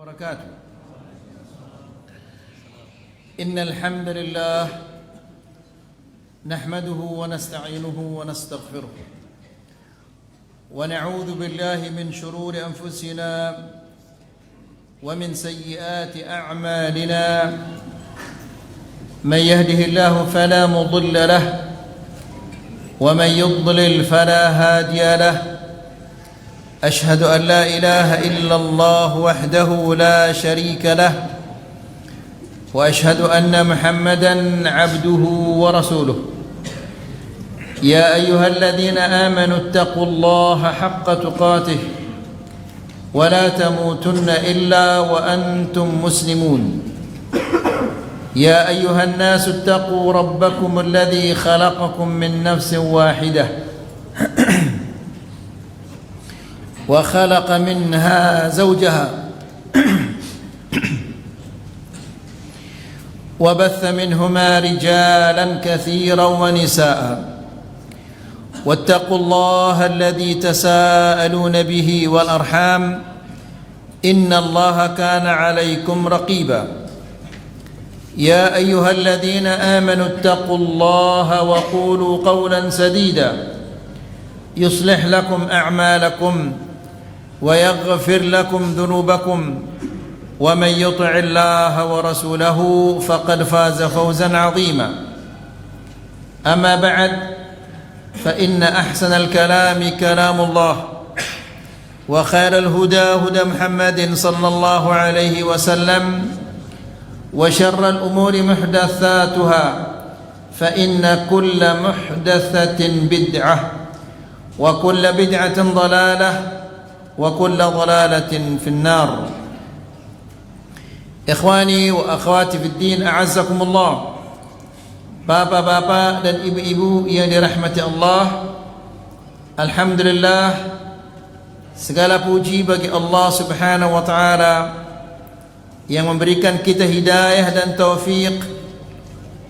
وبركاته. إن الحمد لله نحمده ونستعينه ونستغفره ونعوذ بالله من شرور أنفسنا ومن سيئات أعمالنا. من يهده الله فلا مضل له ومن يضلل فلا هادي له. أشهد أن لا إله إلا الله وحده لا شريك له وأشهد أن محمدا عبده ورسوله. يا أيها الذين آمنوا اتقوا الله حق تقاته ولا تموتن إلا وأنتم مسلمون. يا أيها الناس اتقوا ربكم الذي خلقكم من نفس واحدة وخلق منها زوجها وبث منهما رجالا كثيرا ونساء واتقوا الله الذي تساءلون به والأرحام إن الله كان عليكم رقيبا. يا أيها الذين آمنوا اتقوا الله وقولوا قولا سديدا يصلح لكم أعمالكم ويغفر لكم ذنوبكم ومن يطع الله ورسوله فقد فاز فوزا عظيما. أما بعد فإن أحسن الكلام كلام الله وخير الهدى هدى محمد صلى الله عليه وسلم وشر الأمور محدثاتها فإن كل محدثة بدعة وكل بدعة ضلالة وكل ضلالة في النار. Ikhwani wa akhwati fid din, a'azzakumullah. Bapak-bapak dan ibu-ibu yang dirahmati Allah, alhamdulillah, segala puji bagi Allah Subhanahu wa taala yang memberikan kita hidayah dan taufik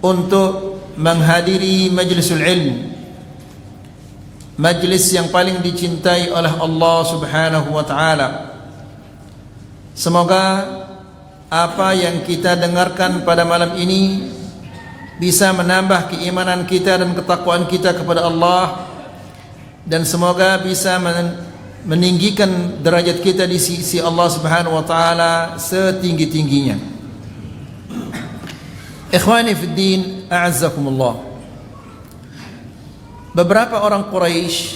untuk menghadiri majlisul ilm, majlis yang paling dicintai oleh Allah Subhanahu wa taala. Semoga apa yang kita dengarkan pada malam ini bisa menambah keimanan kita dan ketakwaan kita kepada Allah, dan semoga bisa meninggikan derajat kita di sisi Allah Subhanahu wa taala setinggi-tingginya. Ikhwani fid din, a'azzakumullah. Beberapa orang Quraisy,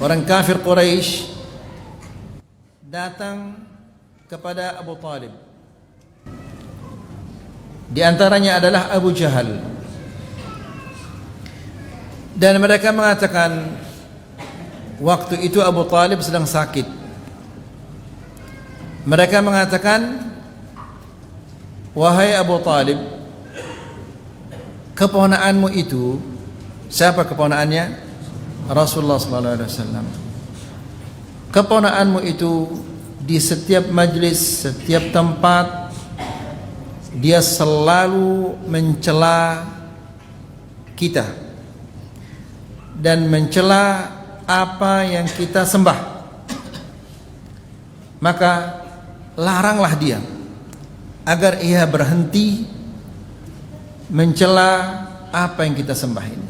orang kafir Quraisy, datang kepada Abu Talib. Di antaranya adalah Abu Jahal. Dan mereka mengatakan, waktu itu Abu Talib sedang sakit. Mereka mengatakan, wahai Abu Talib, keponakanmu itu, siapa keponakannya? Rasulullah sallallahu alaihi wasallam. Keponakanmu itu di setiap majlis, setiap tempat, dia selalu mencela kita dan mencela apa yang kita sembah. Maka laranglah dia agar ia berhenti mencela apa yang kita sembah ini.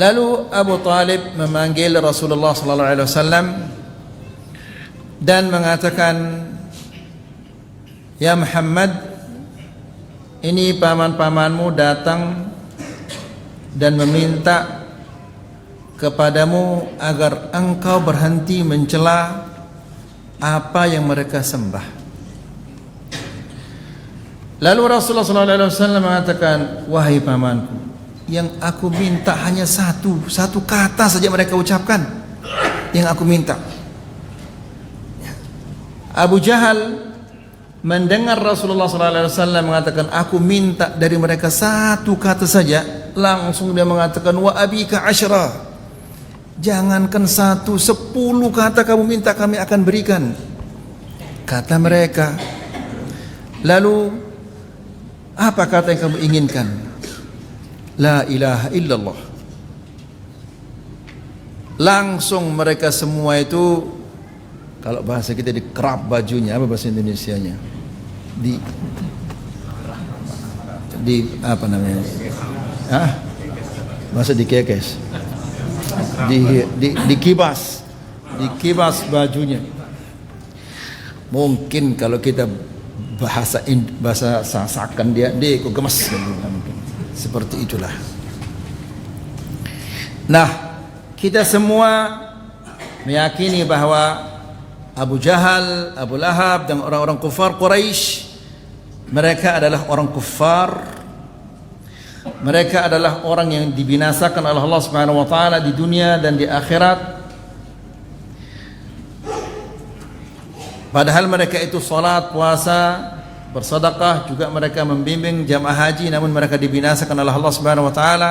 Lalu Abu Talib memanggil Rasulullah sallallahu alaihi wasallam dan mengatakan, ya Muhammad, ini paman-pamanmu datang dan meminta kepadamu agar engkau berhenti mencela apa yang mereka sembah. Lalu Rasulullah SAW mengatakan, wahai pamanku, yang aku minta hanya satu kata saja mereka ucapkan, yang aku minta. Abu Jahal mendengar Rasulullah SAW mengatakan, aku minta dari mereka satu kata saja, langsung dia mengatakan, wa abika asyra, jangankan 1, 10 kata kamu minta kami akan berikan, kata mereka. Lalu apa kata yang kamu inginkan? La ilaha illallah. Langsung mereka semua itu Kalau bahasa kita dikerap bajunya, apa bahasa Indonesianya? Di apa namanya? Bahasa dikekes. Dikibas bajunya. Mungkin kalau kita bahasa sasakan dia kok gemes, seperti itulah. Nah, kita semua meyakini bahwa Abu Jahal, Abu Lahab dan orang-orang kufar Quraisy, mereka adalah orang kufar. Mereka adalah orang yang dibinasakan oleh Allah Subhanahu wa taala di dunia dan di akhirat. Padahal mereka itu salat, puasa, bersedekah, juga mereka membimbing jamaah haji, namun mereka dibinasakan oleh Allah Subhanahu wa taala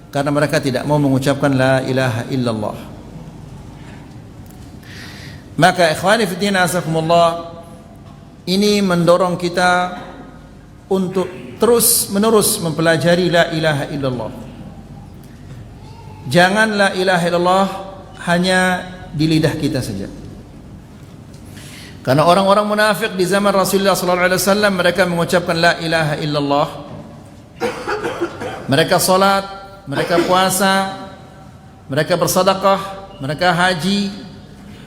karena mereka tidak mau mengucapkan la ilaha illallah. Maka ikhwani fi din azakumullah, ini mendorong kita untuk terus menerus mempelajari la ilaha illallah. Jangan la ilaha illallah hanya di lidah kita saja. Karena orang-orang munafik di zaman Rasulullah sallallahu alaihi wasallam, mereka mengucapkan la ilaha illallah. Mereka salat, mereka puasa, mereka bersedekah, mereka haji,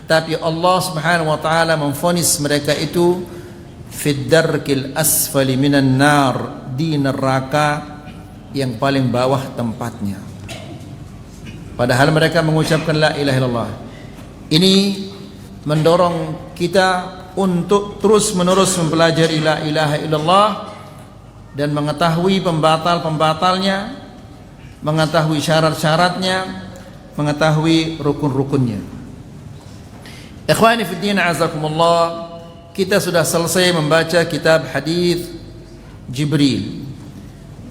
tapi Allah Subhanahu wa taala memvonis mereka itu fid darkil asfali minan nar, di neraka yang paling bawah tempatnya. Padahal mereka mengucapkan la ilaha illallah. Ini mendorong kita untuk terus menerus mempelajari la ilaha illallah dan mengetahui pembatal-pembatalnya, mengetahui syarat-syaratnya, mengetahui rukun-rukunnya. Ikhwani fi din azakumullah, kita sudah selesai membaca kitab hadis Jibril,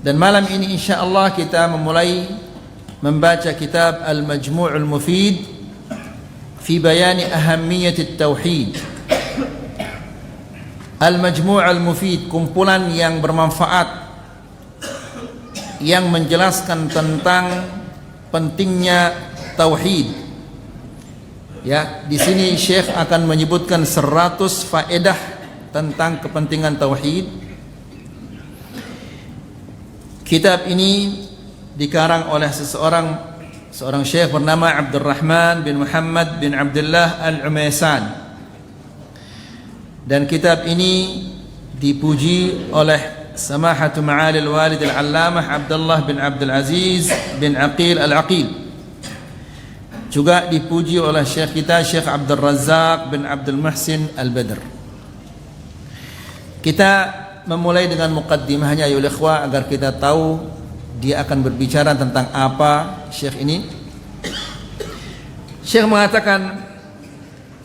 dan malam ini insyaallah kita memulai membaca kitab Al-Majmu' Al-Mufid fi bayani ahammiyat at-tauhid. Al-Majmu' Al-Mufid, kumpulan yang bermanfaat yang menjelaskan tentang pentingnya tauhid. Ya, di sini Syekh akan menyebutkan 100 faedah tentang kepentingan tauhid. Kitab ini dikarang oleh seorang syekh bernama Abdurrahman bin Muhammad bin Abdullah Al-Umaisan, dan kitab ini dipuji oleh Samahatu Ma'ali Al-Walid Al-Allamah Abdullah bin Abdul Aziz bin Aqil Al-Aqil. Juga dipuji oleh syekh kita Syekh Abdul Razak bin Abdul Muhsin Al-Badr. Kita memulai dengan muqaddimahnya ya ikhwah, agar kita tahu dia akan berbicara tentang apa syekh ini. Syekh mengatakan,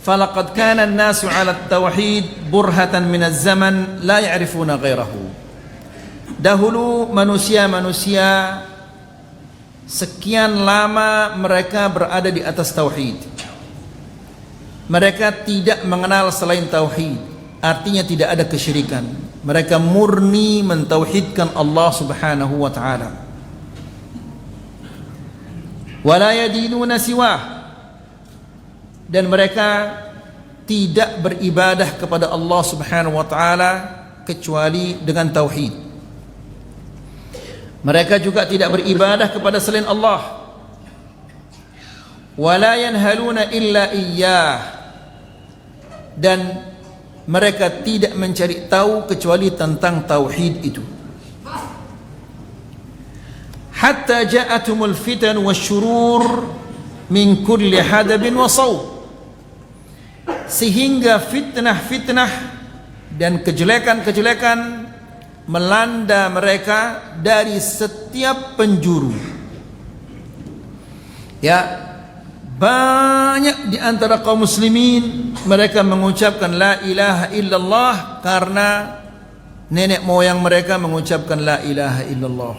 falaqad kana an-nasu 'ala at-tauhid burhatan min az-zaman la ya'rifuna ghairahu. Dahulu manusia-manusia sekian lama mereka berada di atas tauhid. Mereka tidak mengenal selain tauhid, artinya tidak ada kesyirikan. Mereka murni mentauhidkan Allah Subhanahu wa taala. Wala yadinuna siwah, dan mereka tidak beribadah kepada Allah Subhanahu wa taala kecuali dengan tauhid. Mereka juga tidak beribadah kepada selain Allah. Wala yanhaluna illa iyyah, dan mereka tidak mencari tahu kecuali tentang tauhid itu. Hatta ja'atumul fitan wasyurur min kulli hadabin wa sawb, sehingga fitnah-fitnah dan kejelekan-kejelekan melanda mereka dari setiap penjuru. Ya, banyak di antara kaum muslimin mereka mengucapkan la ilaha illallah karena nenek moyang mereka mengucapkan la ilaha illallah.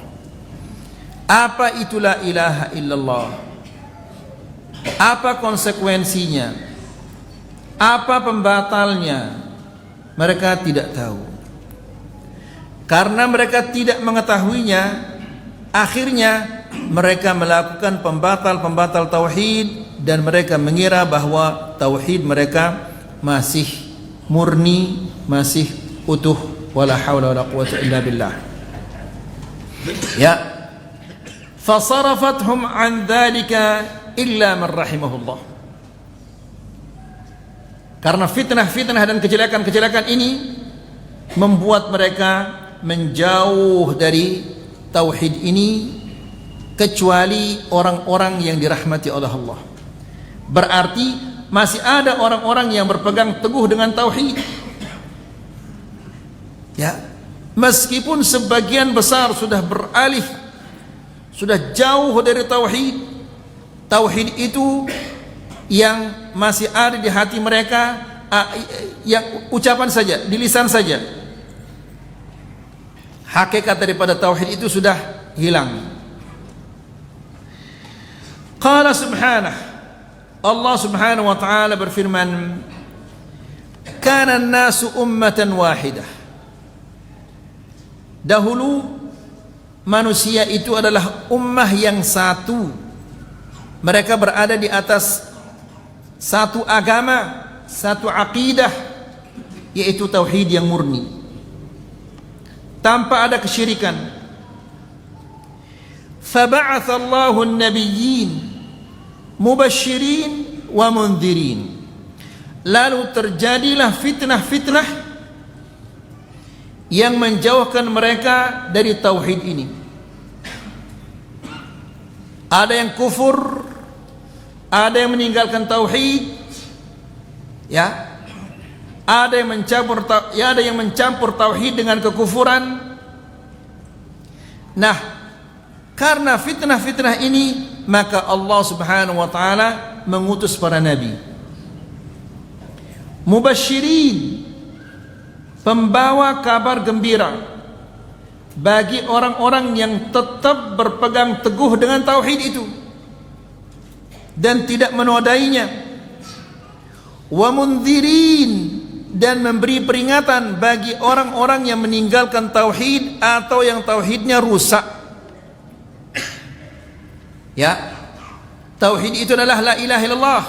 Apa itu la ilaha illallah? Apa konsekuensinya? Apa pembatalnya? Mereka tidak tahu. Karena mereka tidak mengetahuinya, akhirnya mereka melakukan pembatal-pembatal tauhid dan mereka mengira bahwa tauhid mereka masih murni, masih utuh. Wala haula wala quwwata illa billah. Ya, fasarafathum an dzalika illa man rahimahullah. Karena fitnah-fitnah dan kejelekan-kejelekan ini membuat mereka menjauh dari tauhid ini, kecuali orang-orang yang dirahmati oleh Allah. Berarti masih ada orang-orang yang berpegang teguh dengan tauhid. Ya, meskipun sebagian besar sudah beralih, sudah jauh dari tauhid, tauhid itu yang masih ada di hati mereka, yang ucapan saja, di lisan saja. Hakikat daripada tauhid itu sudah hilang. Qala subhanahu, Allah subhanahu wa ta'ala berfirman, kana an-nasu ummatan wahidah. Dahulu manusia itu adalah ummah yang satu. Mereka berada di atas satu agama, satu aqidah, yaitu tauhid yang murni, tanpa ada kesyirikan. Faba'atha Allahu an-nabiyyin mubasysyirin wa mundhirin. Lalu terjadilah fitnah-fitnah yang menjauhkan mereka dari tauhid ini. Ada yang kufur, ada yang meninggalkan tauhid, ya. Ada yang mencampur tauhid dengan kekufuran. Nah, karena fitnah-fitnah ini, maka Allah Subhanahu wa taala mengutus para nabi. Mubasysyirin, pembawa kabar gembira bagi orang-orang yang tetap berpegang teguh dengan tauhid itu dan tidak menodainya. Wa mundhirin, dan memberi peringatan bagi orang-orang yang meninggalkan tauhid atau yang tauhidnya rusak. Ya, tauhid itu adalah la ilaha illallah.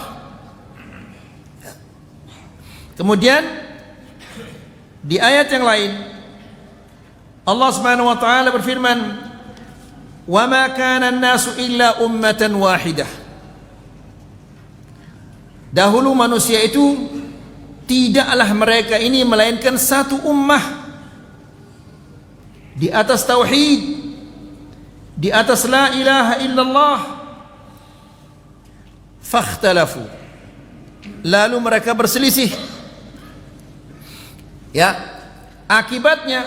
Kemudian di ayat yang lain Allah Subhanahu wa taala berfirman, "Wa ma kana an-nasu illa ummatan wahidah." Dahulu manusia itu tidaklah mereka ini melainkan satu ummah di atas tauhid, di atas la ilaha illallah. Fakhtalafu, lalu mereka berselisih. Ya, akibatnya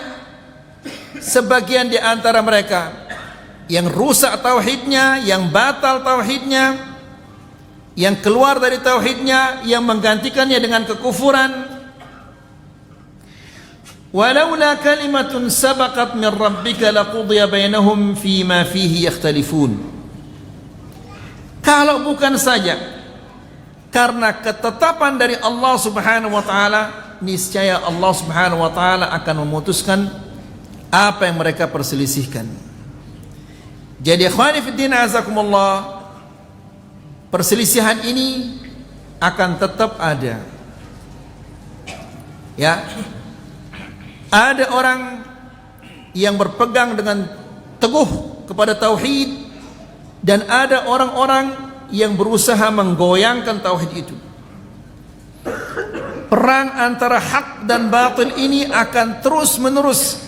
sebagian di antara mereka yang rusak tauhidnya, yang batal tauhidnya, yang keluar dari tauhidnya, yang menggantikannya dengan kekufuran. Walaula kalimatun sabaqat min rabbika laqudiya bainahum fima fihi yakhtalifun. Kalau bukan saja karena ketetapan dari Allah Subhanahu wa taala, niscaya Allah Subhanahu wa taala akan memutuskan apa yang mereka perselisihkan. Jadi ikhwani fiddin azakumullah, perselisihan ini akan tetap ada. Ya, ada orang yang berpegang dengan teguh kepada tauhid, dan ada orang-orang yang berusaha menggoyangkan tauhid itu. Perang antara hak dan batil ini akan terus menerus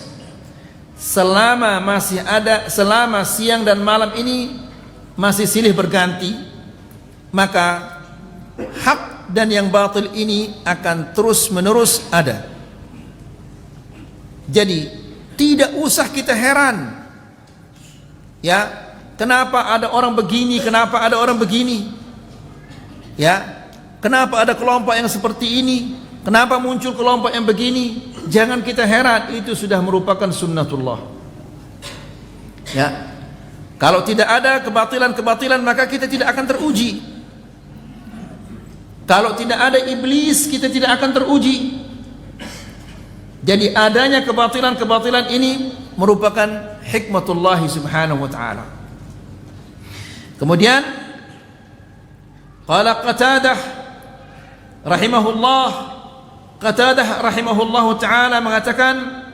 selama masih ada, selama siang dan malam ini masih silih berganti, maka hak dan yang batil ini akan terus menerus ada. Jadi tidak usah kita heran, ya, kenapa ada orang begini, kenapa ada orang begini, ya, kenapa ada kelompok yang seperti ini, kenapa muncul kelompok yang begini. Jangan kita heran, itu sudah merupakan sunnatullah. Ya, kalau tidak ada kebatilan-kebatilan, maka kita tidak akan teruji. Kalau tidak ada iblis, kita tidak akan teruji. Jadi adanya kebatilan-kebatilan ini merupakan hikmatullah subhanahu wa ta'ala. Kemudian Qala Qatadah rahimahullah ta'ala mengatakan,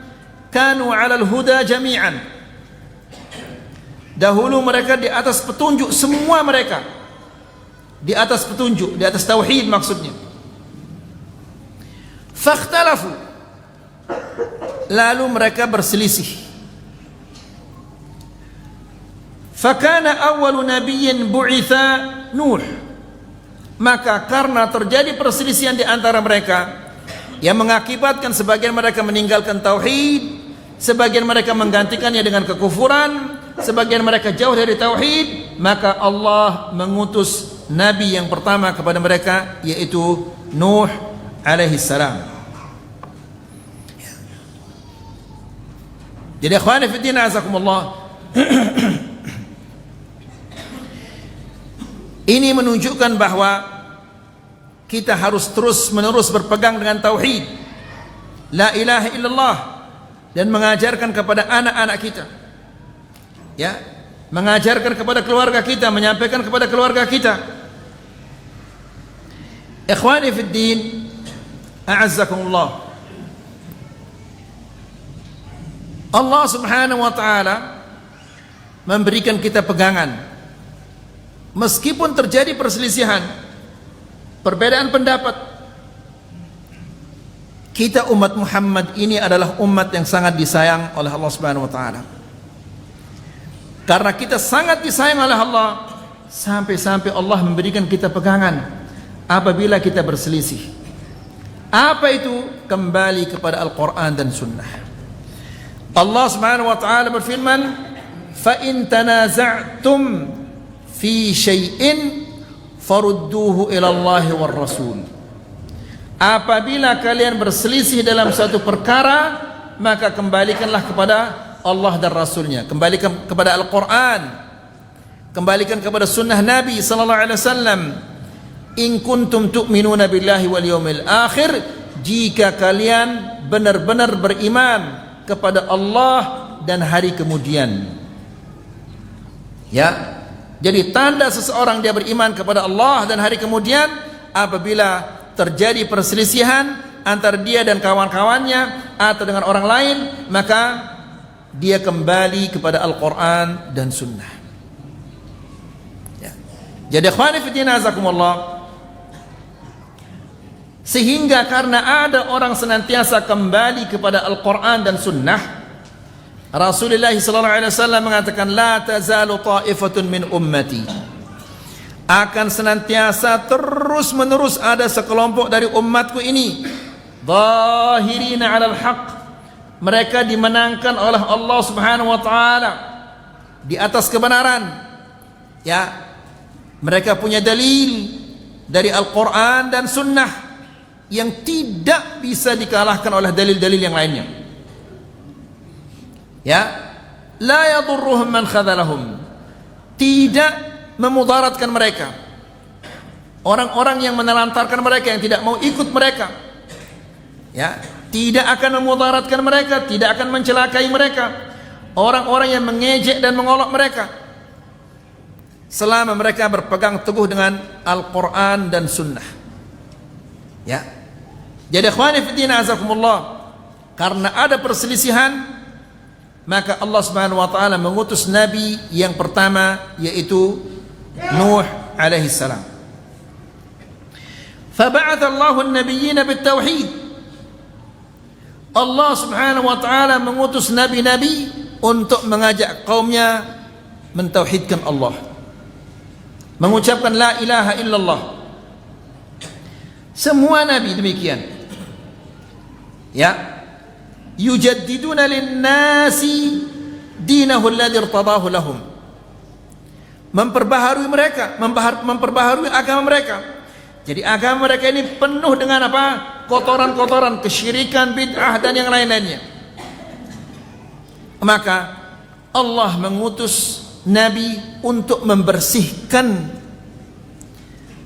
kanu 'alal huda jami'an. Dahulu mereka di atas petunjuk, semua mereka di atas petunjuk, di atas tauhid maksudnya. Fakhtalafu, lalu mereka berselisih. Fakana awwalu nabiyyin bu'itha Nuh. Maka karena terjadi perselisihan di antara mereka yang mengakibatkan sebagian mereka meninggalkan tauhid, sebagian mereka menggantikannya dengan kekufuran, sebagian mereka jauh dari tauhid, maka Allah mengutus nabi yang pertama kepada mereka, yaitu Nuh alaihi salam. Jadi ikhwani fi din azakumullah, ini menunjukkan bahwa kita harus terus menerus berpegang dengan tauhid, la ilaha illallah, dan mengajarkan kepada anak-anak kita, ya, mengajarkan kepada keluarga kita, menyampaikan kepada keluarga kita. Ikhwani fid din, a'azzakumullah. Allah Subhanahu wa taala memberikan kita pegangan. Meskipun terjadi perselisihan, perbedaan pendapat, kita umat Muhammad ini adalah umat yang sangat disayang oleh Allah Subhanahu wa taala. Karena kita sangat disayang oleh Allah, sampai-sampai Allah memberikan kita pegangan apabila kita berselisih. Apa itu? Kembali kepada Al-Quran dan Sunnah. Allah Subhanahu wa taala berfirman, "Fa in tanaza'tum fi syai'in farudduhu ila Allah war Rasul." Apabila kalian berselisih dalam satu perkara, maka kembalikanlah kepada Allah dan Rasulnya, kembalikan kepada Al-Quran, kembalikan kepada sunnah Nabi sallallahu alaihi wasallam. In kuntum tu'minuna billahi wal yawmil akhir, jika kalian benar-benar beriman kepada Allah dan hari kemudian. Ya, jadi tanda seseorang dia beriman kepada Allah dan hari kemudian apabila terjadi perselisihan antara dia dan kawan-kawannya atau dengan orang lain, maka dia kembali kepada Al-Quran dan Sunnah. Ya. Jadi ikhwani fillah azakumullah, sehingga karena ada orang senantiasa kembali kepada Al-Quran dan Sunnah, Rasulullah SAW mengatakan, la tazalu ta'ifatun min ummati, akan senantiasa terus menerus ada sekelompok dari umatku ini, zahirina 'alal haqq, mereka dimenangkan oleh Allah Subhanahu wa taala di atas kebenaran. Ya, mereka punya dalil dari Al-Quran dan Sunnah yang tidak bisa dikalahkan oleh dalil-dalil yang lainnya. Ya, la yadurruhum man khadhalahum, tidak memudaratkan mereka orang-orang yang menelantarkan mereka, yang tidak mau ikut mereka. Ya, tidak akan memudaratkan mereka, tidak akan mencelakai mereka orang-orang yang mengejek dan mengolok mereka, selama mereka berpegang teguh dengan Al-Quran dan Sunnah. Ya, jadi ikhwani fillah azakumullah, karena ada perselisihan, maka Allah Subhanahu wa taala mengutus nabi yang pertama, yaitu Nuh alaihi salam. Faba'atha Allahu an-nabiyyina bit-tauhid. Allah Subhanahu wa taala mengutus nabi-nabi untuk mengajak kaumnya mentauhidkan Allah, mengucapkan la ilaha illallah. Semua nabi demikian. Ya, yujaddiduna lin-nasi dinahu alladhi irtadahu lahum, memperbaharui mereka, memperbaharui agama mereka. Jadi agama mereka ini penuh dengan apa? Kotoran-kotoran, kesyirikan, bid'ah dan yang lain-lainnya. Maka Allah mengutus nabi untuk membersihkan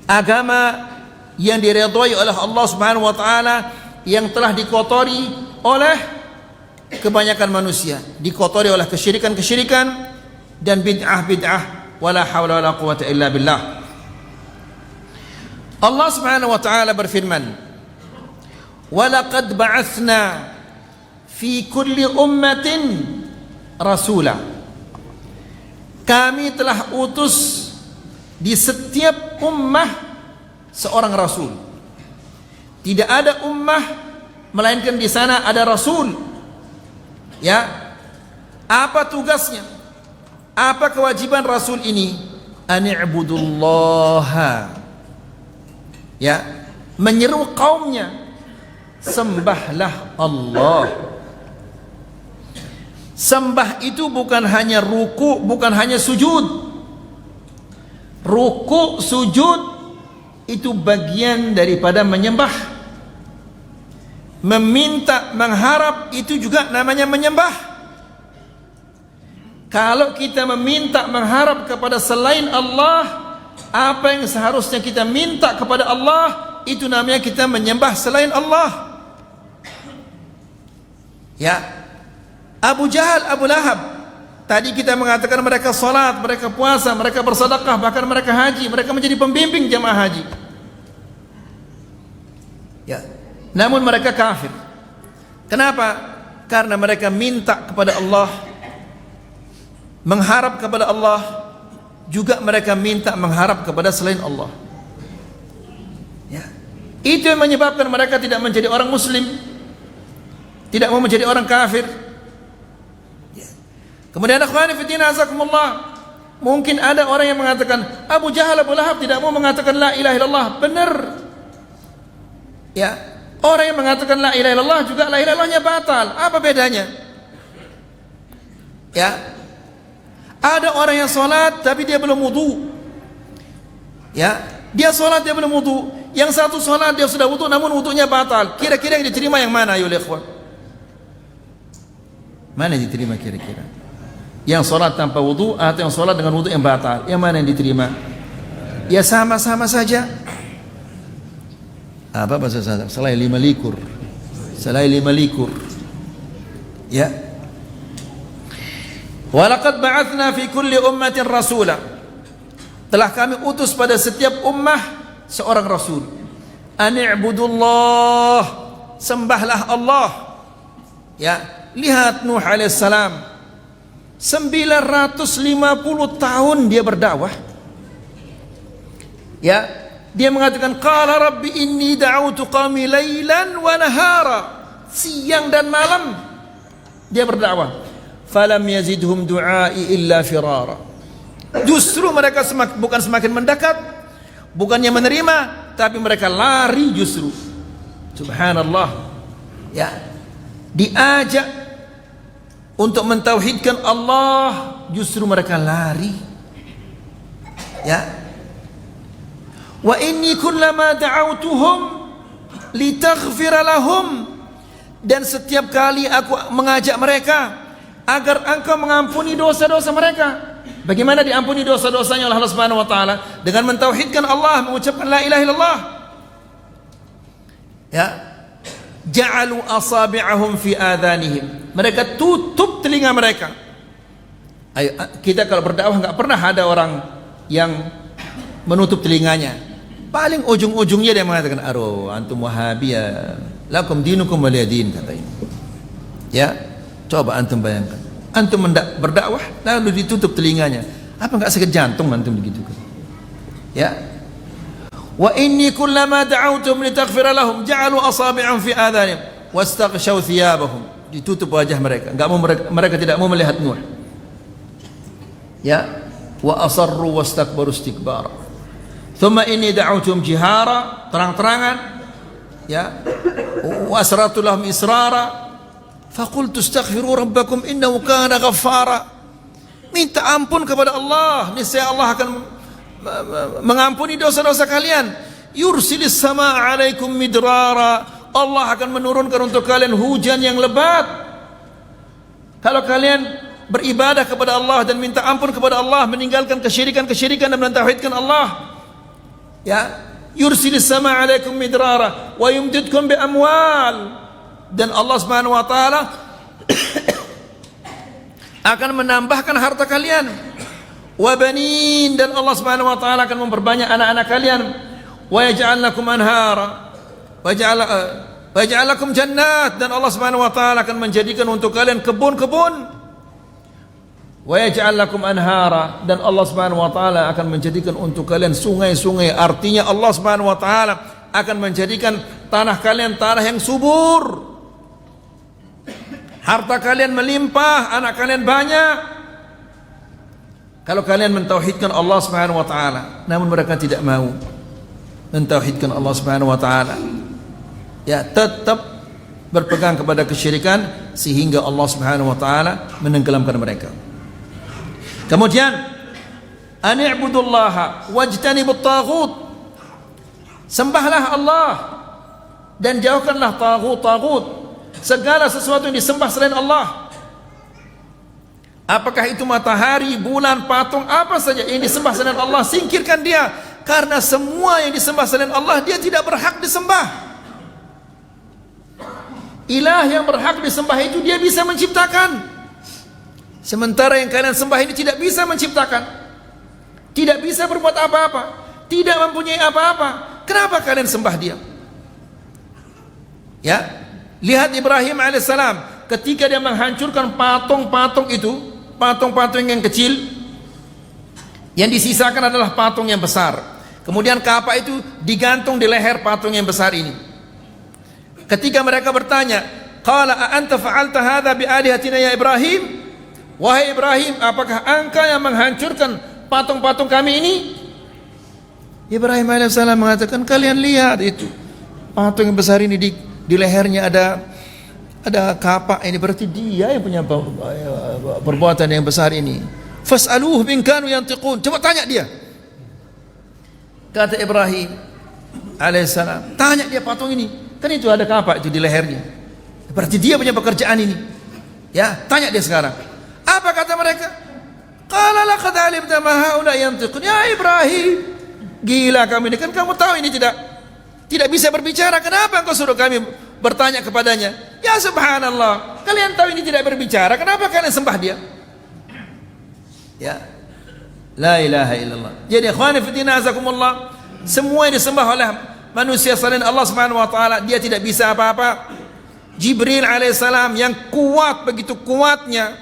agama yang diridhai oleh Allah Subhanahu wa taala, yang telah dikotori oleh kebanyakan manusia, dikotori oleh kesyirikan-kesyirikan dan bid'ah-bid'ah. Wala haula wala quwwata illa billah. Allah Subhanahu wa taala berfirman, "Wa laqad ba'atsna fi kulli ummatin rasula." Kami telah utus di setiap ummah seorang rasul. Tidak ada ummah melainkan di sana ada rasul. Ya. Apa tugasnya? Apa kewajiban rasul ini? Ani'budullaha. Ya, menyeru kaumnya, sembahlah Allah. Sembah itu bukan hanya ruku, bukan hanya sujud. Ruku, sujud itu bagian daripada menyembah. Meminta, mengharap itu juga namanya menyembah. Kalau kita meminta, mengharap kepada selain Allah, apa yang seharusnya kita minta kepada Allah, itu namanya kita menyembah selain Allah. Ya, Abu Jahal, Abu Lahab, tadi kita mengatakan mereka salat, mereka puasa, mereka bersedekah, bahkan mereka haji, mereka menjadi pembimbing jamaah haji. Ya, namun mereka kafir. Kenapa? Karena mereka minta kepada Allah, mengharap kepada Allah, juga mereka minta mengharap kepada selain Allah. Ya. Itu yang menyebabkan mereka tidak menjadi orang muslim, tidak mau menjadi orang kafir. Ya. Kemudian akhwani fi din azakumullah, mungkin ada orang yang mengatakan Abu Jahal, Abu Lahab tidak mau mengatakan la ilaha illallah. Benar. Ya. Orang yang mengatakan la ilaha illallah juga la ilaha illallahnya batal. Apa bedanya? Ya. Ada orang yang sholat tapi dia belum wudu. Ya, dia sholat dia belum wudu. Yang satu sholat dia sudah wudu namun wudunya batal. Kira-kira yang diterima yang mana ya ikhwan? Mana yang diterima kira-kira? Yang sholat tanpa wudu atau yang sholat dengan wudu yang batal? Yang mana yang diterima? Ya sama-sama saja. Apa bahasa saya? Salai 5 likur. Salai 5 likur. Ya. Walaqad ba'atsna fi kulli ummatin rasula. Telah kami utus pada setiap ummah seorang rasul. Ani'budullah, sembahlah Allah. Ya, lihat Nuh alaihissalam, 950 tahun dia berdakwah. Ya, dia mengatakan qala rabbi inni da'awtu qaumi lailan wa nahara. Siang dan malam dia berdakwah. Falam yazidhum du'ai illa firara. Justru mereka bukan semakin mendekat, bukannya menerima, tapi mereka lari justru. Subhanallah. Ya, diajak untuk mentauhidkan Allah, justru mereka lari. Ya. Wa inni kullama da'awtuhum litaghfira lahum, dan setiap kali aku mengajak mereka agar engkau mengampuni dosa-dosa mereka. Bagaimana diampuni dosa-dosanya oleh Allah Subhanahu wa taala? Dengan mentauhidkan Allah, mengucapkan la ilaha illallah. Ya. Ja'alu asabi'ahum fi adhanihim. Mereka tutup telinga mereka. Ayo, kita kalau berdakwah enggak pernah ada orang yang menutup telinganya. Paling ujung-ujungnya dia mengatakan, "Aro, antum Wahabiyah, lakum dinukum waliyadin," katanya. Ya. Coba antum bayangkan, antum berdakwah lalu ditutup telinganya, apa enggak sakit jantung antum begitu kan? Ya. Wa inni kullama da'awtum litaghfira lahum ja'alu asabi'ahum fi adhanihim wastaghshaw thiyabahum, ditutup wajah mereka, enggak mau mereka tidak mau melihat Nuh. Ya, wa asarru wastakbaru istikbara. Thumma inni da'awtum jihara, terang-terangan. Ya. Wa asrartu lahum israra. Faqultu astaghfiru rabbakum innahu kana ghaffara. Minta ampun kepada Allah, niscaya Allah akan mengampuni dosa-dosa kalian. Yursilis samaa 'alaikum midrara. Allah akan menurunkan untuk kalian hujan yang lebat. Kalau kalian beribadah kepada Allah dan minta ampun kepada Allah, meninggalkan kesyirikan-kesyirikan dan mentauhidkan Allah. Ya, yursilis samaa 'alaikum midrara wa yumdidkum bi amwal. Dan Allah Subhanahu wa taala akan menambahkan harta kalian. Wa banin, dan Allah Subhanahu wa taala akan memperbanyak anak-anak kalian. wa yaj'al lakum anhara wa yaj'al lakum jannat, dan Allah Subhanahu wa taala akan menjadikan untuk kalian kebun-kebun. Wa yaj'al lakum anhara, dan Allah Subhanahu wa taala akan menjadikan untuk kalian sungai-sungai. Artinya Allah Subhanahu wa taala akan menjadikan tanah kalian tanah yang subur. Harta kalian melimpah, anak kalian banyak. Kalau kalian mentauhidkan Allah Subhanahu wa taala, namun mereka tidak mau mentauhidkan Allah Subhanahu wa taala. Ya, tetap berpegang kepada kesyirikan sehingga Allah Subhanahu wa taala menenggelamkan mereka. Kemudian, ani'budullaha wajtanibut taghut. Sembahlah Allah dan jauhkanlah taghut. Segala sesuatu yang disembah selain Allah. Apakah itu matahari, bulan, patung, apa saja yang disembah selain Allah, singkirkan dia. Karena semua yang disembah selain Allah, dia tidak berhak disembah. Ilah yang berhak disembah itu dia bisa menciptakan. Sementara yang kalian sembah ini tidak bisa menciptakan, tidak bisa berbuat apa-apa, tidak mempunyai apa-apa. Kenapa kalian sembah dia? Ya, lihat Ibrahim alaihissalam ketika dia menghancurkan patung-patung itu, patung-patung yang kecil, yang disisakan adalah patung yang besar. Kemudian kapak itu digantung di leher patung yang besar ini. Ketika mereka bertanya, qala a anta fa'alta hadza bi alihatina ya Ibrahim? Wahai Ibrahim, apakah engkau yang menghancurkan patung-patung kami ini? Ibrahim alaihissalam mengatakan, kalian lihat itu patung yang besar ini, di lehernya ada kapak, ini berarti dia yang punya perbuatan yang besar ini. Fas'aluhu in kanu yantiqun. Coba tanya dia. Kata Ibrahim alaihissalam, tanya dia patung ini, kan itu ada kapak itu di lehernya, berarti dia punya pekerjaan ini. Ya, tanya dia sekarang. Apa kata mereka? Qala laqad alimta ma haula yantiqun. Ya Ibrahim, gila kamu ini, kan kamu tahu ini tidak bisa berbicara. Kenapa engkau suruh kami bertanya kepadanya? Ya subhanallah, kalian tahu ini tidak berbicara, kenapa kalian sembah dia? Ya, la ilaha illallah. Jadi ikhwani fillah azakumullah, semua yang disembah oleh manusia selain Allah Subhanahu wa taala, dia tidak bisa apa-apa. Jibril alaihissalam yang kuat, begitu kuatnya,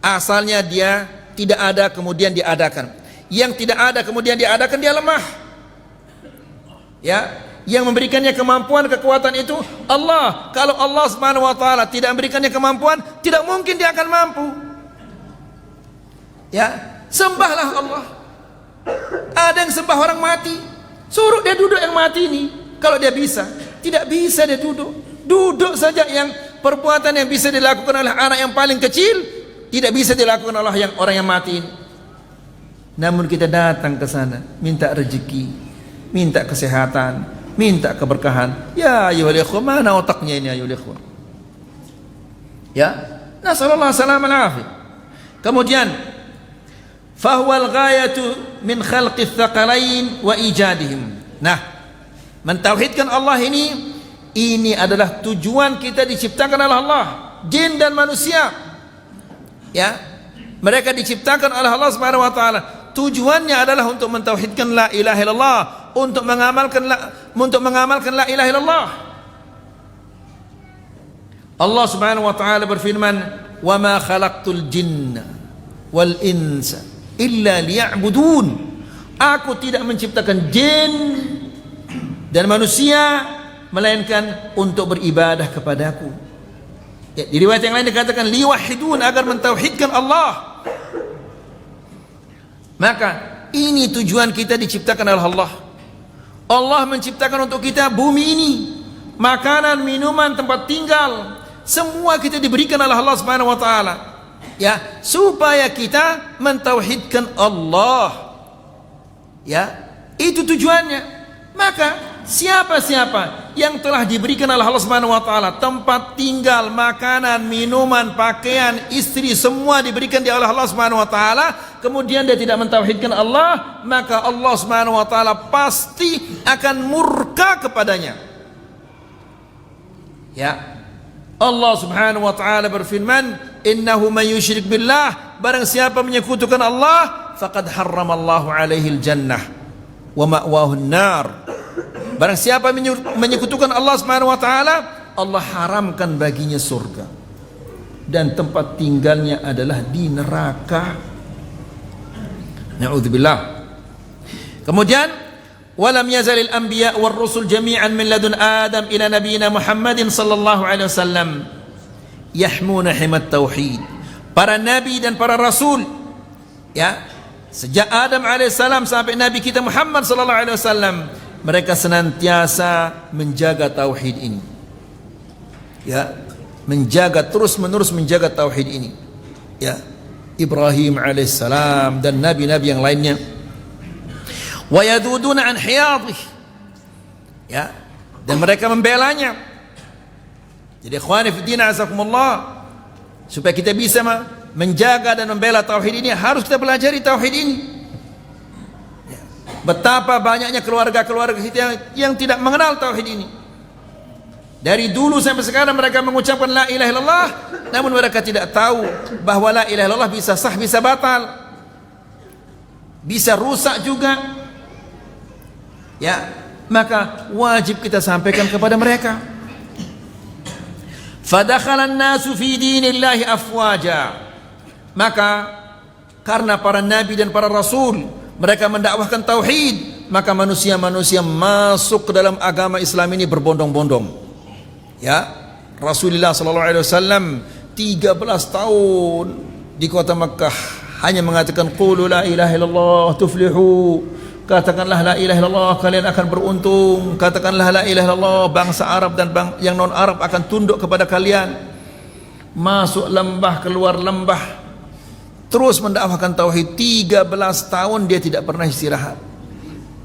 asalnya dia tidak ada kemudian diadakan. Yang tidak ada kemudian diadakan, dia lemah. Ya, yang memberikannya kemampuan, kekuatan itu Allah. Kalau Allah Subhanahu wa taala tidak memberikannya kemampuan, tidak mungkin dia akan mampu. Ya, sembahlah Allah. Ada yang sembah orang mati, suruh dia duduk yang mati ini. Kalau dia bisa, tidak bisa dia duduk saja. Yang perbuatan yang bisa dilakukan oleh anak yang paling kecil tidak bisa dilakukan oleh orang yang mati ini. Namun kita datang ke sana minta rezeki, minta kesehatan, minta keberkahan. Ya ayyuhal ikhwan, mana otaknya ini ayyuhal ikhwan? Ya, nasallallahu salam al-afiyah. Kemudian fahuwal ghayatu min khalqi tsaqalain wa ijadihim. Nah, mentauhidkan Allah ini adalah tujuan kita diciptakan oleh Allah, jin dan manusia. Ya, mereka diciptakan oleh Allah Subhanahu wa taala. Tujuannya adalah untuk mentauhidkan la ilaha illallah, untuk mengamalkan la ilaha illallah. Allah Subhanahu wa taala berfirman, "Wa ma khalaqtul jinna wal insa illa liya'budun." Aku tidak menciptakan jin dan manusia melainkan untuk beribadah kepadaku. Ya, di riwayat yang lain dikatakan liwahidun, agar mentauhidkan Allah. Maka ini tujuan kita diciptakan oleh Allah. Allah menciptakan untuk kita bumi ini, makanan, minuman, tempat tinggal, semua kita diberikan oleh Allah Subhanahu wa taala. Ya, supaya kita mentauhidkan Allah. Ya, itu tujuannya. Maka siapa-siapa yang telah diberikan oleh Allah Subhanahu wa taala tempat tinggal, makanan, minuman, pakaian, istri, semua diberikan oleh Allah Subhanahu wa taala, kemudian dia tidak mentauhidkan Allah, maka Allah Subhanahu wa taala pasti akan murka kepadanya. Ya. Allah Subhanahu wa taala berfirman, "Innahu may yusyrik billah", barang siapa menyekutukan Allah, faqad harramallahu alaihi al-jannah wa ma'wahu an-nar. Barang siapa menyekutukan Allah Subhanahu wa taala, Allah haramkan baginya surga dan tempat tinggalnya adalah di neraka. Na'udzubillah. Kemudian walam yazalil anbiya war rusul jami'an min ladun Adam ila nabiyina Muhammadin sallallahu alaihi wasallam yahmuna himat tauhid. Para nabi dan para rasul, ya, sejak Adam alaihissalam sampai Nabi kita Muhammad sallallahu alaihi wasallam, mereka senantiasa menjaga tauhid ini. Ya, menjaga, terus menerus menjaga tauhid ini. Ya, Ibrahim alaihissalam dan nabi-nabi yang lainnya. Wa yaduduna an hiyadih. Ya, dan mereka membelanya. Jadi ikhwani fi din azakumullah, supaya kita bisa menjaga dan membela tauhid ini, harus kita pelajari tauhid ini. Ya. Betapa banyaknya keluarga-keluarga kita yang tidak mengenal tauhid ini. Dari dulu sampai sekarang mereka mengucapkan la ilaha illallah, namun mereka tidak tahu bahwa la ilaha illallah bisa sah, bisa batal, bisa rusak juga. Ya, maka wajib kita sampaikan kepada mereka. Fadakhalan nasu fi dinillahi afwaja. Maka karena para nabi dan para rasul mereka mendakwahkan tauhid, maka manusia-manusia masuk ke dalam agama Islam ini berbondong-bondong. Ya, Rasulullah sallallahu alaihi wasallam 13 tahun di kota Makkah hanya mengatakan qulu la ilaha illallah tuflihu. Katakanlah la ilaha illallah, kalian akan beruntung. Katakanlah la ilaha illallah, bangsa Arab dan yang non Arab akan tunduk kepada kalian. Masuk lembah, keluar lembah, terus mendakwahkan tauhid. 13 tahun dia tidak pernah istirahat.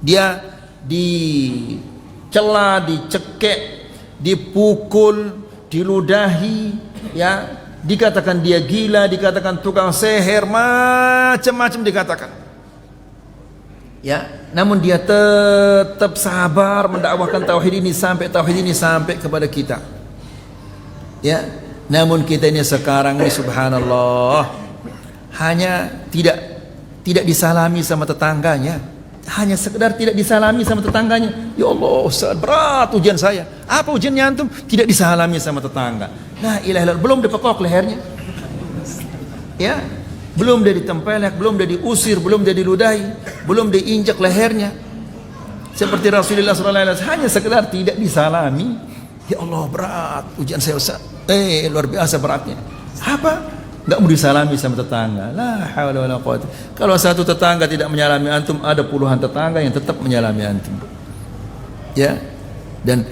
Dia dicela, dicekek, dipukul, diludahi, ya, dikatakan dia gila, dikatakan tukang seher, macam-macam dikatakan. Ya, namun dia tetap sabar mendakwahkan tauhid ini sampai kepada kita. Ya, namun kita ini sekarang ini subhanallah hanya tidak disalami sama tetangganya. Hanya sekedar tidak disalami sama tetangganya. Ya Allah, Ustaz, berat ujian saya. Apa ujiannya antum? Tidak disalami sama tetangga. La ilaha illallah, belum dipekok lehernya. Ya, belum dia ditempelek, belum dia diusir, belum dia diludahi, belum diinjak lehernya. Seperti Rasulullah SAW, hanya sekedar tidak disalami. Ya Allah, berat ujian saya, Ustaz. Luar biasa beratnya. Apa? Enggak mau disalami sama tetangga. La haula wala quwwata. Kalau satu tetangga tidak menyalami antum, ada puluhan tetangga yang tetap menyalami antum. Ya. Dan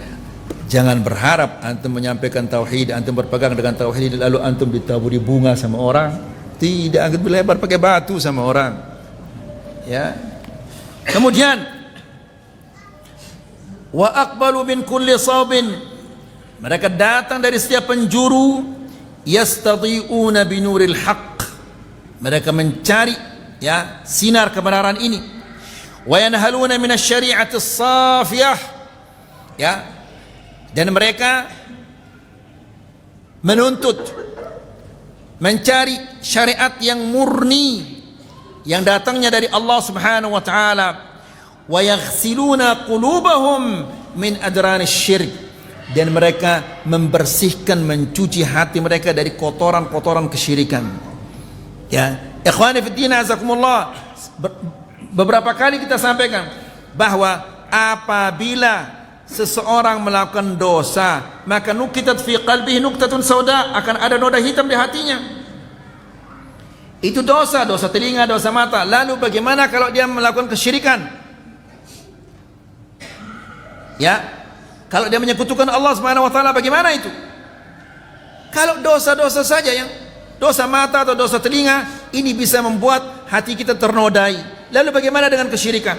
jangan berharap antum menyampaikan tauhid, antum berpegang dengan tauhid lalu antum ditaburi bunga sama orang. Tidak, antum lebar pakai batu sama orang. Ya. Kemudian wa aqbalu min kulli sabin. Mereka datang dari setiap penjuru. Yastadi'una binuril haqq. Mereka mencari, ya, sinar kebenaran ini. Wa yanhaluna minasy syari'atis safiyah. Ya. Dan mereka menuntut, mencari syariat yang murni yang datangnya dari Allah Subhanahu wa taala. Wa yaghsiluna qulubahum min adranis syirk. Dan mereka membersihkan, mencuci hati mereka dari kotoran-kotoran kesyirikan. Ya, ikhwani fiddin azakumullah, beberapa kali kita sampaikan bahwa apabila seseorang melakukan dosa, maka nukitat fi qalbihi nuktatun sauda, akan ada noda hitam di hatinya. Itu dosa telinga, dosa mata. Lalu bagaimana kalau dia melakukan kesyirikan? Ya, kalau dia menyekutukan Allah Subhanahu wa taala, bagaimana itu? Kalau dosa-dosa saja, yang dosa mata atau dosa telinga, ini bisa membuat hati kita ternodai. Lalu bagaimana dengan kesyirikan?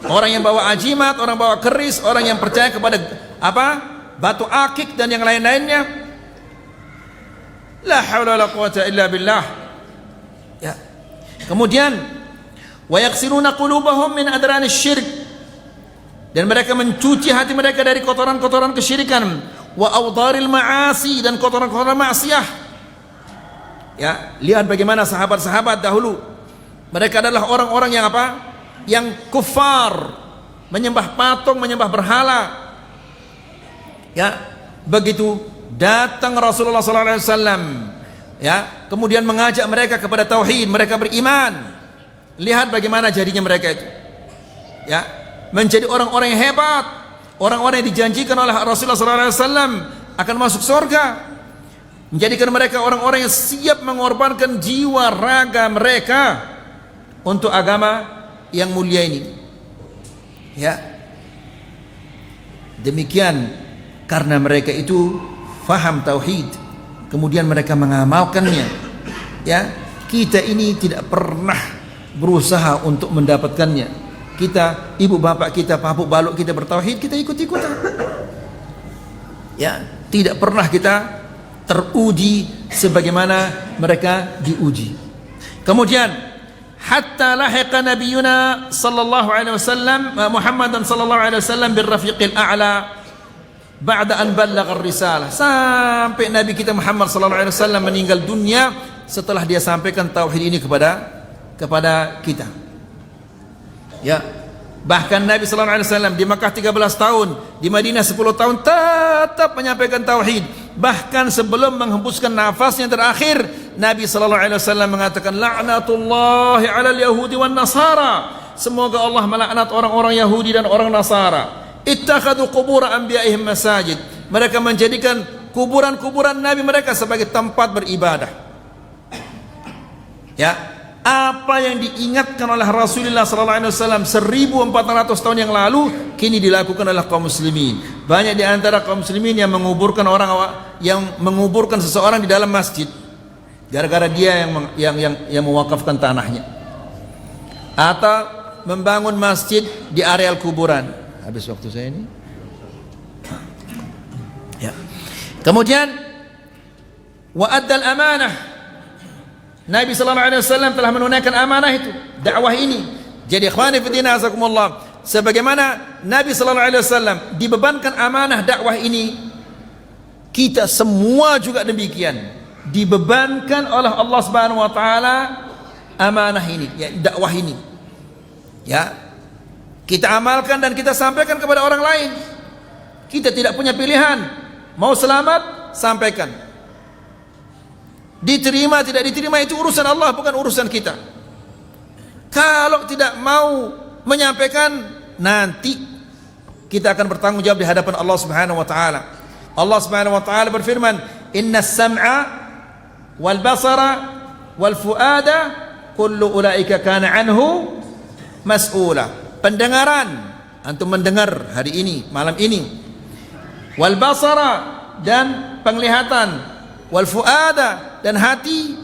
Orang yang bawa ajimat, orang bawa keris, orang yang percaya kepada apa? Batu akik dan yang lain-lainnya. La haula wala quwata illa billah. Ya. Kemudian wa yaghsiluna qulubahum min adranis syirk. Dan mereka mencuci hati mereka dari kotoran-kotoran kesyirikan, wa awdaril ma'asi, dan kotoran-kotoran maksiat. Ya, lihat bagaimana sahabat-sahabat dahulu. Mereka adalah orang-orang yang apa? Yang kufar, menyembah patung, menyembah berhala. Ya, begitu datang Rasulullah sallallahu alaihi wasallam, ya, kemudian mengajak mereka kepada tauhid, mereka beriman. Lihat bagaimana jadinya mereka itu. Ya, menjadi orang-orang yang hebat, orang-orang yang dijanjikan oleh Rasulullah sallallahu alaihi wasallam akan masuk surga. Menjadikan mereka orang-orang yang siap mengorbankan jiwa raga mereka untuk agama yang mulia ini. Ya. Demikian karena mereka itu faham tauhid, kemudian mereka mengamalkannya. Ya, kita ini tidak pernah berusaha untuk mendapatkannya. Kita, ibu bapak kita, papuk baluk kita bertauhid, kita ikut-ikutan. Ya, tidak pernah kita teruji sebagaimana mereka diuji. Kemudian hatta lahiqa nabiyuna sallallahu alaihi wasallam Muhammadan sallallahu alaihi wasallam bil rafiqil a'la ba'da an ballagha ar-risalah, sampai Nabi kita Muhammad sallallahu alaihi wasallam meninggal dunia setelah dia sampaikan tauhid ini kepada kita. Ya, bahkan Nabi sallallahu alaihi wasallam di Makkah 13 tahun, di Madinah 10 tahun tetap menyampaikan tauhid. Bahkan sebelum menghembuskan nafasnya terakhir, Nabi sallallahu alaihi wasallam mengatakan la'natullahi 'alal yahudi wan nasara. Semoga Allah melaknat orang-orang Yahudi dan orang Nasara. Ittakhadhu qubur anbiya'ihim masajid. Mereka menjadikan kuburan-kuburan nabi mereka sebagai tempat beribadah. Ya, apa yang diingatkan oleh Rasulullah sallallahu alaihi wasallam 1400 tahun yang lalu kini dilakukan oleh kaum muslimin. Banyak di antara kaum muslimin yang menguburkan seseorang di dalam masjid gara-gara dia yang mewakafkan tanahnya, atau membangun masjid di areal kuburan. Habis waktu saya ini. Ya. Kemudian wa addal amanah. Nabi sallallahu alaihi wasallam telah menunaikan amanah itu, dakwah ini. Jadi ikhwani fi din azakumullah, sebagaimana Nabi sallallahu alaihi wasallam dibebankan amanah dakwah ini, kita semua juga demikian, dibebankan oleh Allah Subhanahu wa taala amanah ini, ya, dakwah ini. Ya. Kita amalkan dan kita sampaikan kepada orang lain. Kita tidak punya pilihan. Mau selamat, sampaikan. Diterima tidak diterima itu urusan Allah, bukan urusan kita. Kalau tidak mau menyampaikan, nanti kita akan bertanggung jawab di hadapan Allah Subhanahu wa taala. Allah Subhanahu wa taala berfirman, "Innas sam'a wal basara wal fuada kullu ulaika kana anhu mas'ula." Pendengaran, antum mendengar hari ini, malam ini. Wal basara, dan penglihatan. Wal fuada, dan hati.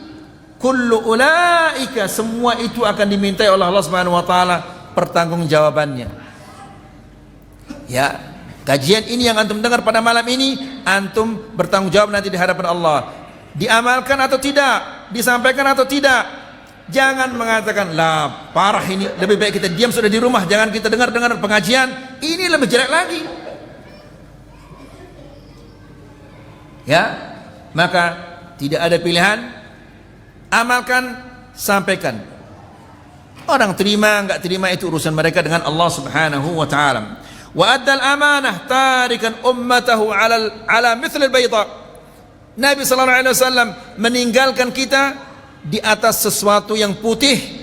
Kullu ulaika, semua itu akan dimintai oleh Allah Subhanahu wa taala pertanggungjawabannya. Ya, kajian ini yang antum dengar pada malam ini, antum bertanggung jawab nanti di hadapan Allah. Diamalkan atau tidak, disampaikan atau tidak. Jangan mengatakan, lah parah ini, lebih baik kita diam sudah di rumah, jangan kita dengar-dengar pengajian, ini lebih jelek lagi. Ya, maka tidak ada pilihan, amalkan, sampaikan. Orang terima enggak terima itu urusan mereka dengan Allah Subhanahu wa taala. Wa addal amanah tarikan ummatahu ala mithl al-bayda. Nabi sallallahu alaihi wasallam meninggalkan kita di atas sesuatu yang putih.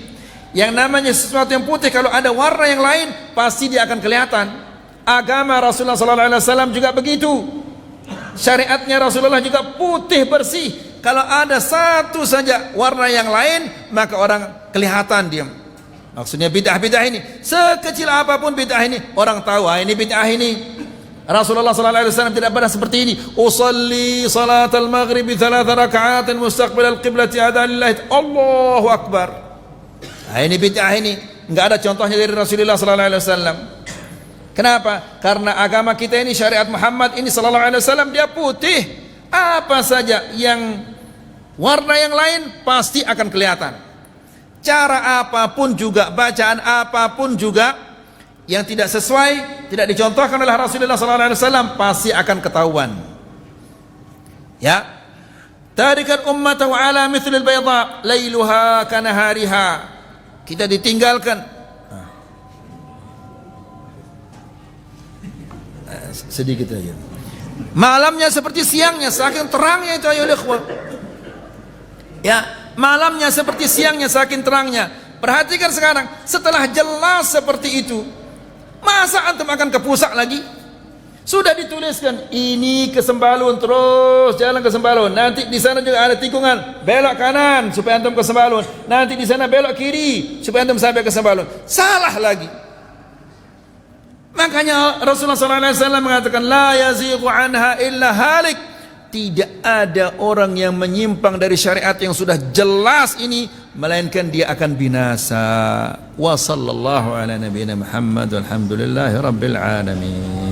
Yang namanya sesuatu yang putih, kalau ada warna yang lain pasti dia akan kelihatan. Agama Rasulullah sallallahu alaihi wasallam juga begitu. Syariatnya Rasulullah juga putih bersih. Kalau ada satu saja warna yang lain, maka orang kelihatan dia. Maksudnya bid'ah-bid'ah ini, sekecil apapun bid'ah ini, orang tahu, ini bid'ah ini. Rasulullah sallallahu alaihi wasallam tidak pernah seperti ini. Usalli salatal maghrib 3 raka'atin mustaqbil al-qiblati adalillah. Allahu akbar. Ini bid'ah ini, enggak ada contohnya dari Rasulullah sallallahu alaihi wasallam. Kenapa? Karena agama kita ini, syariat Muhammad ini sallallahu alaihi wasallam, dia putih. Apa saja yang warna yang lain pasti akan kelihatan. Cara apapun juga, bacaan apapun juga yang tidak sesuai, tidak dicontohkan oleh Rasulullah sallallahu alaihi wasallam, pasti akan ketahuan. Ya. Tarikat ummatahu ala mithlil bayda lailuha kanahariha. Kita ditinggalkan. sedikit aja. Malamnya seperti siangnya, saking terangnya itu ayo ikhwah. Ya, malamnya seperti siangnya, saking terangnya. Perhatikan sekarang, setelah jelas seperti itu, masa antum akan ke pusat lagi? Sudah dituliskan, ini ke Sembalun, terus jalan ke Sembalun. Nanti di sana juga ada tikungan, belok kanan supaya antum ke Sembalun. Nanti di sana belok kiri supaya antum sampai ke Sembalun. Salah lagi. Makanya Rasulullah SAW mengatakan, la yazighu anha illa halik. Tidak ada orang yang menyimpang dari syariat yang sudah jelas ini, melainkan dia akan binasa. Wa sallallahu ala nabiyina Muhammad walhamdulillahi rabbil alamin.